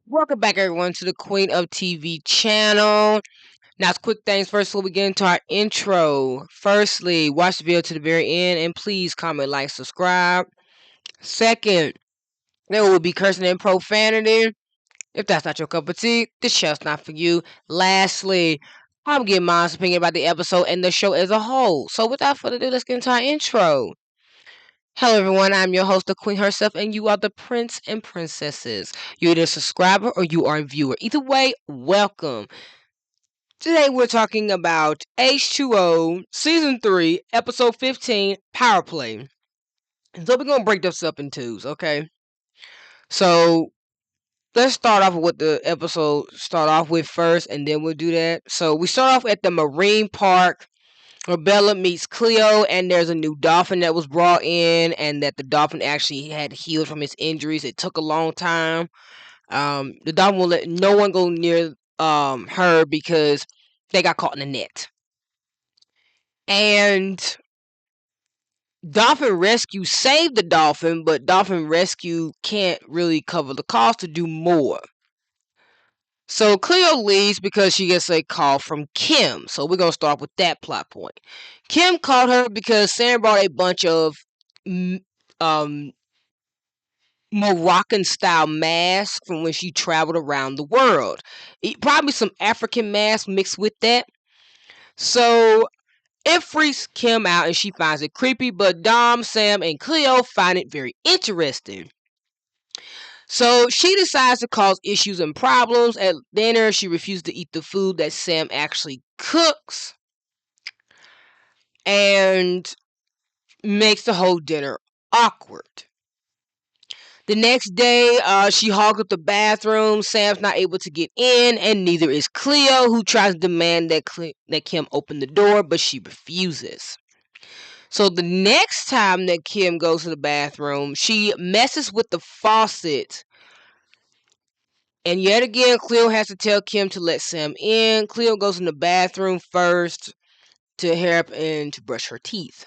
Welcome back, everyone, to the Queen of TV channel. Now, it's quick things first before we get into our intro. Firstly, watch the video to the very end and please comment, like, subscribe. Second, there will be cursing and profanity. If that's not your cup of tea, this show's not for you. Lastly, I'm giving my opinion about the episode and the show as a whole. So, without further ado, let's get into our intro. Hello, everyone. I'm your host, the Queen herself, and you are the Prince and Princesses. You're either a subscriber or you are a viewer. Either way, welcome. Today, we're talking about H2O Season 3, Episode 15, Power Play. So, we're going to break this up in twos, okay? So, let's start off with what the episode start off with first, and then we'll do that. So, we start off at the Marine Park where Bella meets Cleo, and there's a new dolphin that was brought in, and that the dolphin actually had healed from his injuries. It took a long time. The dolphin will let no one go near her because they got caught in the net. And Dolphin Rescue saved the dolphin, but Dolphin Rescue can't really cover the cost to do more. So Cleo leaves because she gets a call from Kim. So we're going to start with that plot point. Kim called her because Sam brought a bunch of um, Moroccan style masks from when she traveled around the world. Probably some African masks mixed with that. So it freaks Kim out and she finds it creepy, but Dom, Sam, and Cleo find it very interesting. So she decides to cause issues and problems. At dinner, she refuses to eat the food that Sam actually cooks and makes the whole dinner awkward. The next day, she hogs up the bathroom. Sam's not able to get in, and neither is Cleo, who tries to demand that Kim open the door, but she refuses. So the next time that Kim goes to the bathroom, she messes with the faucet. And yet again, Cleo has to tell Kim to let Sam in. Cleo goes in the bathroom first to hair up and to brush her teeth.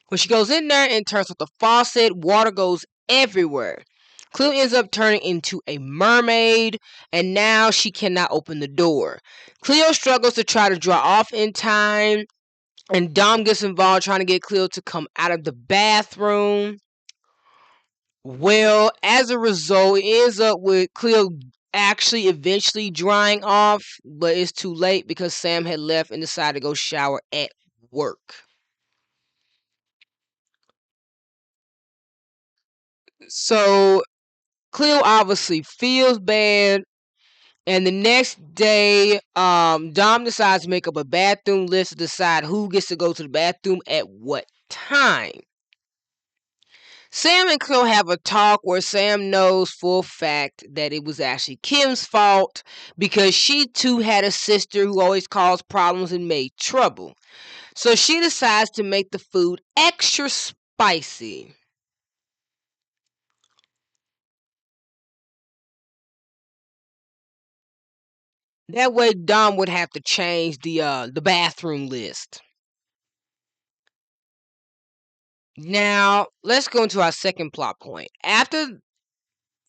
When she goes in there and turns off the faucet, water goes everywhere. Cleo ends up turning into a mermaid, and now she cannot open the door. Cleo struggles to try to draw off in time, and Dom gets involved trying to get Cleo to come out of the bathroom. Well, as a result, it ends up with Cleo actually eventually drying off, but it's too late because Sam had left and decided to go shower at work. So Cleo obviously feels bad, and the next day, Dom decides to make up a bathroom list to decide who gets to go to the bathroom at what time. Sam and Cleo have a talk where Sam knows full fact that it was actually Kim's fault because she too had a sister who always caused problems and made trouble. So she decides to make the food extra spicy. That way Dom would have to change the bathroom list. Now, let's go into our second plot point. After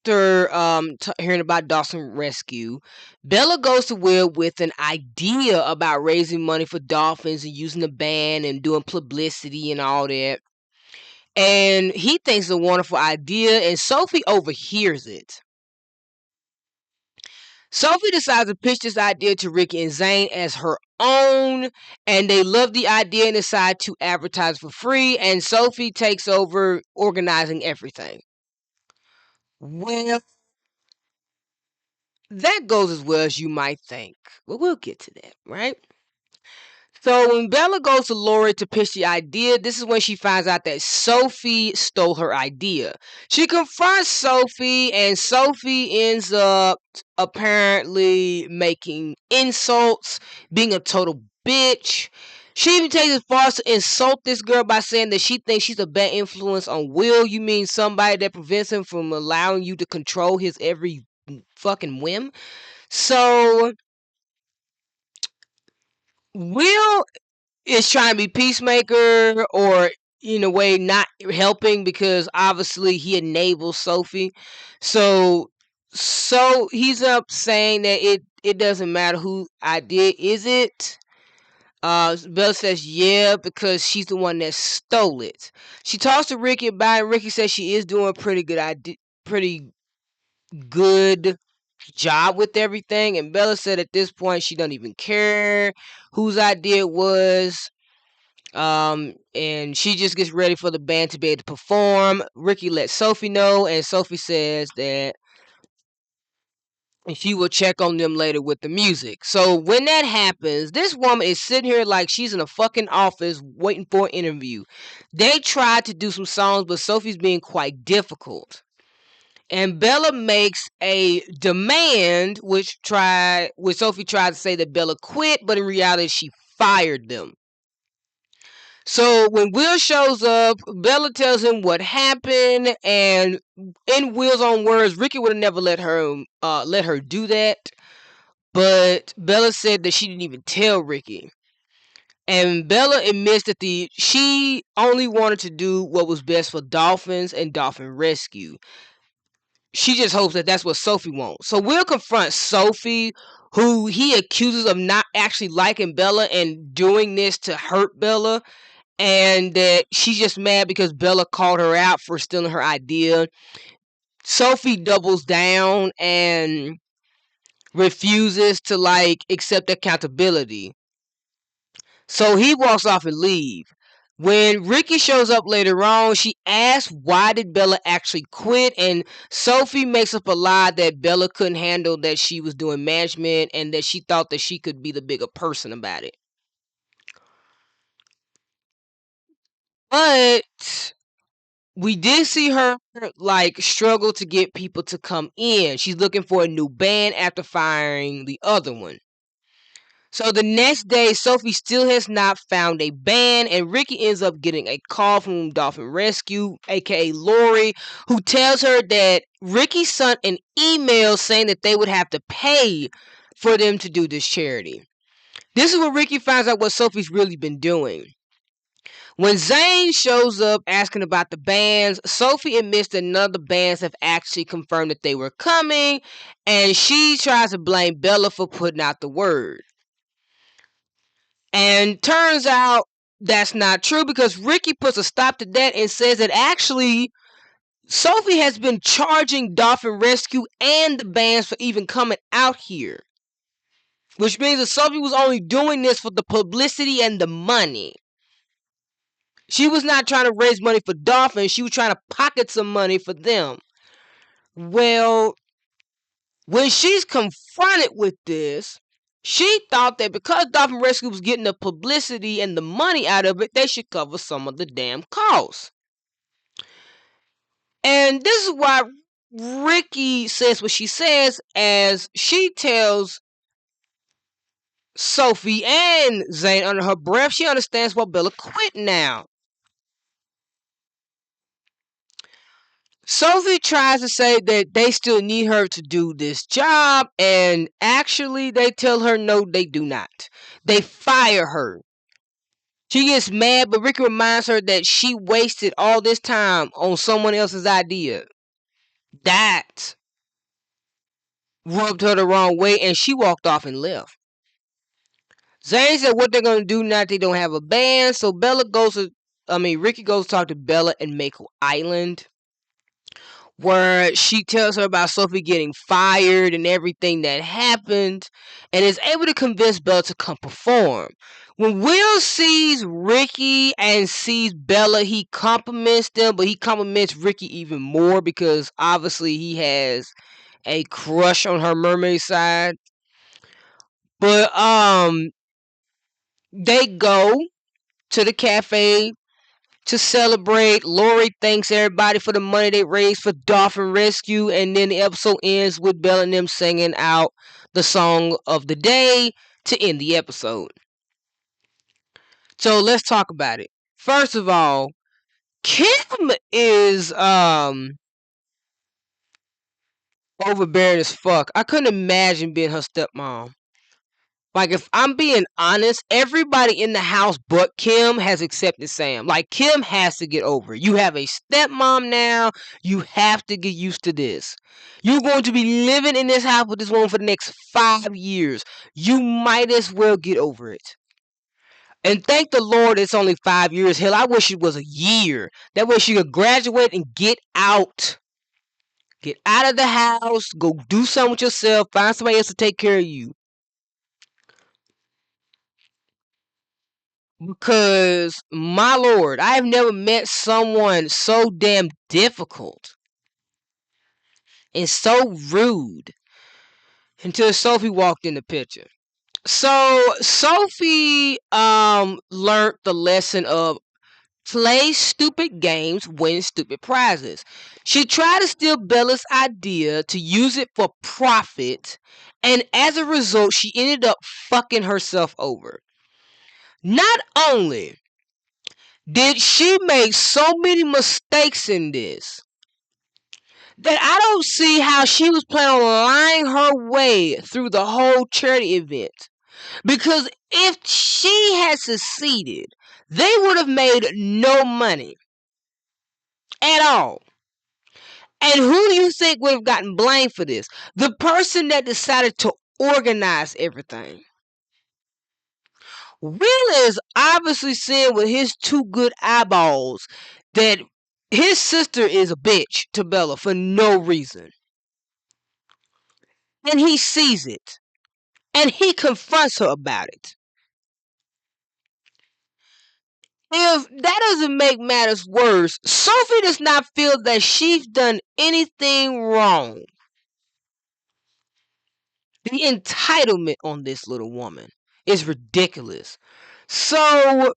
hearing about Dawson Rescue, Bella goes to Will with an idea about raising money for dolphins and using the band and doing publicity and all that. And he thinks it's a wonderful idea, and Sophie overhears it. Sophie decides to pitch this idea to Rikki and Zane as her own, and they love the idea and decide to advertise for free, and Sophie takes over organizing everything. Well, that goes as well as you might think. But we'll get to that, right? So when Bella goes to Lori to pitch the idea, this is when she finds out that Sophie stole her idea. She confronts Sophie, and Sophie ends up apparently making insults, being a total bitch. She even takes it far to insult this girl by saying that she thinks she's a bad influence on Will. You mean somebody that prevents him from allowing you to control his every fucking whim? So Will is trying to be peacemaker, or in a way not helping, because obviously he enables Sophie. So So he's up saying that it doesn't matter who idea is it. Bella says yeah because she's the one that stole it. She talks to Rikki about it. Rikki says she is doing a pretty good job with everything, and Bella said at this point she don't even care whose idea it was. And she just gets ready for the band to be able to perform. Rikki lets Sophie know, and Sophie says that and she will check on them later with the music. So when that happens, this woman is sitting here like she's in a fucking office waiting for an interview. They tried to do some songs, but Sophie's being quite difficult. And Bella makes a demand, which Sophie tried to say that Bella quit, but in reality she fired them. So when Will shows up, Bella tells him what happened, and in Will's own words, Rikki would have never let her do that. But Bella said that she didn't even tell Rikki. And Bella admits that she only wanted to do what was best for dolphins and dolphin rescue. She just hopes that that's what Sophie wants. So Will confronts Sophie, who he accuses of not actually liking Bella and doing this to hurt Bella, and that she's just mad because Bella called her out for stealing her idea. Sophie doubles down and refuses to accept accountability. So he walks off and leave. When Rikki shows up later on, she asks why did Bella actually quit, and Sophie makes up a lie that Bella couldn't handle that she was doing management and that she thought that she could be the bigger person about it. But we did see her struggle to get people to come in. She's looking for a new band after firing the other one. So the next day, Sophie still has not found a band, and Rikki ends up getting a call from Dolphin Rescue, aka Lori, who tells her that Rikki sent an email saying that they would have to pay for them to do this charity. This is where Rikki finds out what Sophie's really been doing. When Zane shows up asking about the bands, Sophie admits that none of the bands have actually confirmed that they were coming, and she tries to blame Bella for putting out the word. And turns out that's not true because Rikki puts a stop to that and says that actually Sophie has been charging Dolphin Rescue and the bands for even coming out here. Which means that Sophie was only doing this for the publicity and the money. She was not trying to raise money for Dolphin. She was trying to pocket some money for them. Well, when she's confronted with this, she thought that because Dolphin Rescue was getting the publicity and the money out of it, they should cover some of the damn costs. And this is why Rikki says what she says as she tells Sophie and Zane under her breath she understands why Bella quit now. Sophie tries to say that they still need her to do this job, and actually they tell her no, they do not. They fire her. She gets mad, but Rikki reminds her that she wasted all this time on someone else's idea. That rubbed her the wrong way, and she walked off and left. Zane said what they're gonna do now that they don't have a band, so Rikki goes to talk to Bella in Mako Island, where she tells her about Sophie getting fired and everything that happened, and is able to convince Bella to come perform. When Will sees Rikki and sees Bella, he compliments them, but he compliments Rikki even more because obviously he has a crush on her mermaid side. But they go to the cafe to celebrate. Lori thanks everybody for the money they raised for Dolphin Rescue, and then the episode ends with Bella and them singing out the song of the day to end the episode. So let's talk about it. First of all, Kim is overbearing as fuck. I couldn't imagine being her stepmom. Like, if I'm being honest, everybody in the house but Kim has accepted Sam. Like, Kim has to get over it. You have a stepmom now. You have to get used to this. You're going to be living in this house with this woman for the next 5 years. You might as well get over it. And thank the Lord it's only 5 years. Hell, I wish it was a year. That way she could graduate and get out. Get out of the house. Go do something with yourself. Find somebody else to take care of you. Because, my Lord, I have never met someone so damn difficult and so rude until Sophie walked in the picture. So Sophie learned the lesson of play stupid games, win stupid prizes. She tried to steal Bella's idea to use it for profit, and as a result, she ended up fucking herself over. Not only did she make so many mistakes in this that I don't see how she was planning on lying her way through the whole charity event. Because if she had succeeded, they would have made no money at all. And who do you think would have gotten blamed for this? The person that decided to organize everything. Will is obviously seeing with his two good eyeballs that his sister is a bitch to Bella for no reason. And he sees it. And he confronts her about it. If that doesn't make matters worse, Sophie does not feel that she's done anything wrong. The entitlement on this little woman is ridiculous. So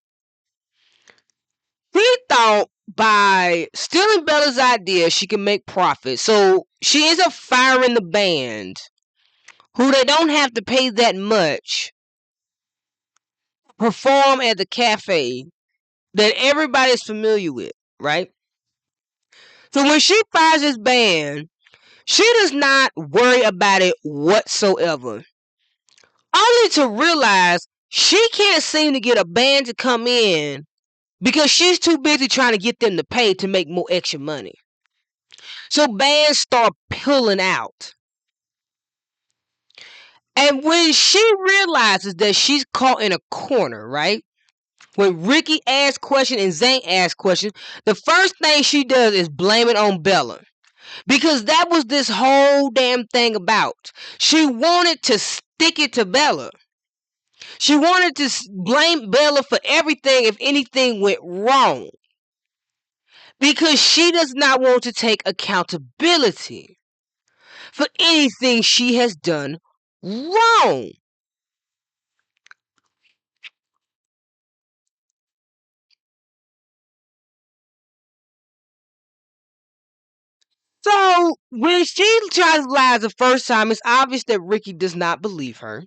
he thought by stealing Bella's idea, she can make profit. So she ends up firing the band, who they don't have to pay that much, perform at the cafe that everybody's familiar with, right? So when she fires this band, she does not worry about it whatsoever. Only to realize she can't seem to get a band to come in because she's too busy trying to get them to pay to make more extra money. So bands start pulling out. And when she realizes that she's caught in a corner, right? When Rikki asks questions and Zane asks questions, the first thing she does is blame it on Bella. Because that was this whole damn thing about. She wanted to stick it to Bella. She wanted to blame Bella for everything if anything went wrong. Because she does not want to take accountability for anything she has done wrong. So when she tries to lie the first time, it's obvious that Rikki does not believe her.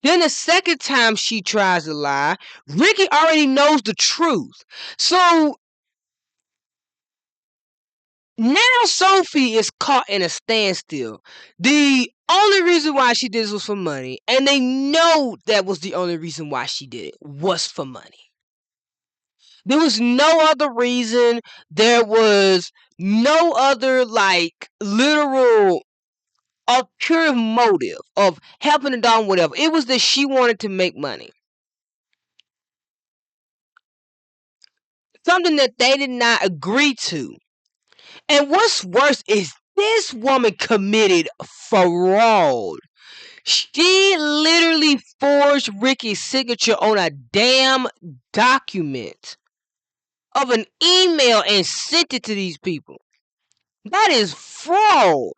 Then the second time she tries to lie, Rikki already knows the truth. So now Sophie is caught in a standstill. The only reason why she did this was for money, and they know that was the only reason why she did it was for money. There was no other reason. There was no other like literal ulterior motive of helping the dog, whatever. It was that she wanted to make money. Something that they did not agree to. And what's worse is this woman committed fraud. She literally forged Rikki's signature on a damn document of an email and sent it to these people. That is fraud.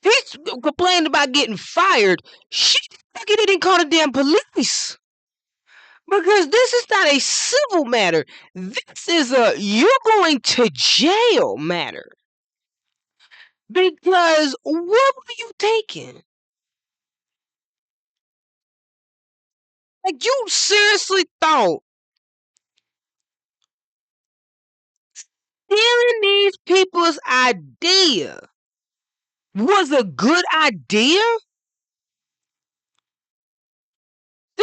He's complaining about getting fired. She didn't call the damn police. Because this is not a civil matter. This is a you're going to jail matter. Because what were you taking? Like, you seriously thought stealing these people's idea was a good idea?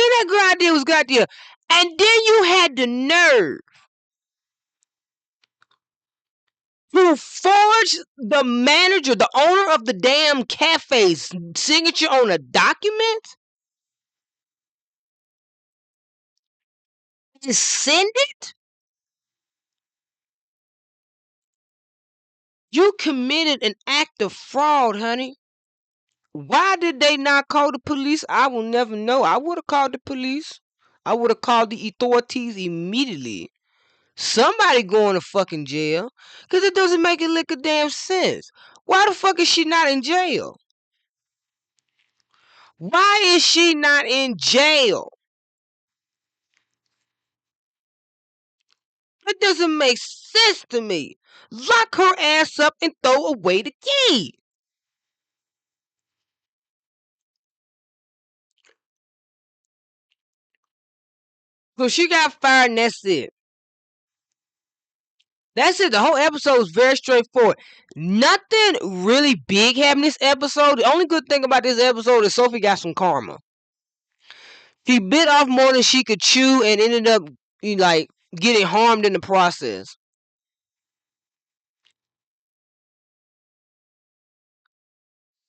that good idea was a good idea. And then you had the nerve to forge the manager, the owner of the damn cafe's signature on a document and send it? You committed an act of fraud, honey. Why did they not call the police? I will never know. I would have called the police. I would have called the authorities immediately. Somebody going to fucking jail. Because it doesn't make a lick of damn sense. Why the fuck is she not in jail? Why is she not in jail? It doesn't make sense to me. Lock her ass up and throw away the key. So she got fired and that's it. That's it. The whole episode is very straightforward. Nothing really big happened this episode. The only good thing about this episode is Sophie got some karma. She bit off more than she could chew and ended up like getting harmed in the process.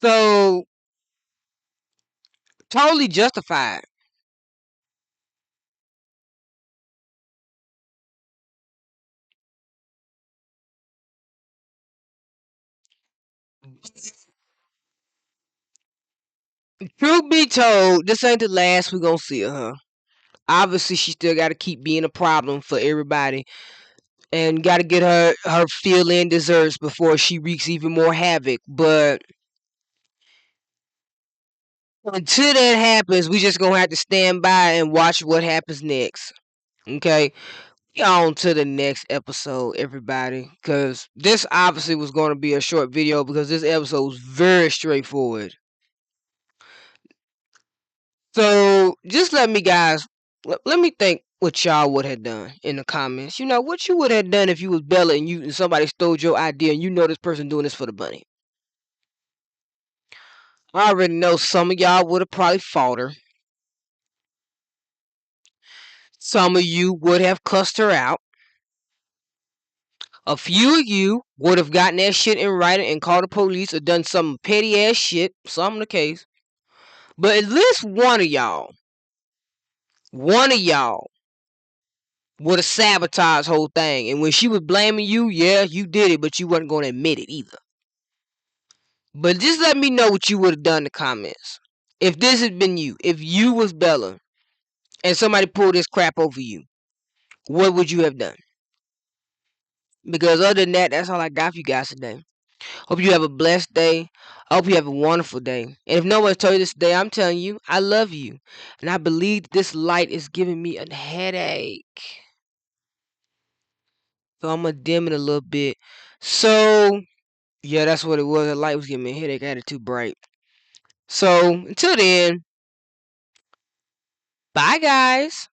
So totally justified. Truth be told, this ain't the last we gonna see of her. Obviously, she still got to keep being a problem for everybody, and got to get her fill-in desserts before she wreaks even more havoc. But until that happens, we just gonna have to stand by and watch what happens next. Okay, on to the next episode, everybody, because this obviously was going to be a short video because this episode was very straightforward. So just let me guys, let me think what y'all would have done in the comments. You know what you would have done if you was Bella and somebody stole your idea and you know this person doing this for the money. I already know some of y'all would have probably fought her. Some of you would have cussed her out. A few of you would have gotten that shit in writing and called the police or done some petty ass shit. Some the case. But at least one of y'all would have sabotaged the whole thing. And when she was blaming you, yeah, you did it, but you wasn't going to admit it either. But just let me know what you would have done in the comments. If this had been you, if you was Bella and somebody pulled this crap over you, what would you have done? Because other than that, that's all I got for you guys today. Hope you have a blessed day. I hope you have a wonderful day. And if no one's told you this today, I'm telling you, I love you. And I believe this light is giving me a headache. So I'm going to dim it a little bit. So, yeah, that's what it was. The light was giving me a headache. I had it too bright. So, until then, bye, guys.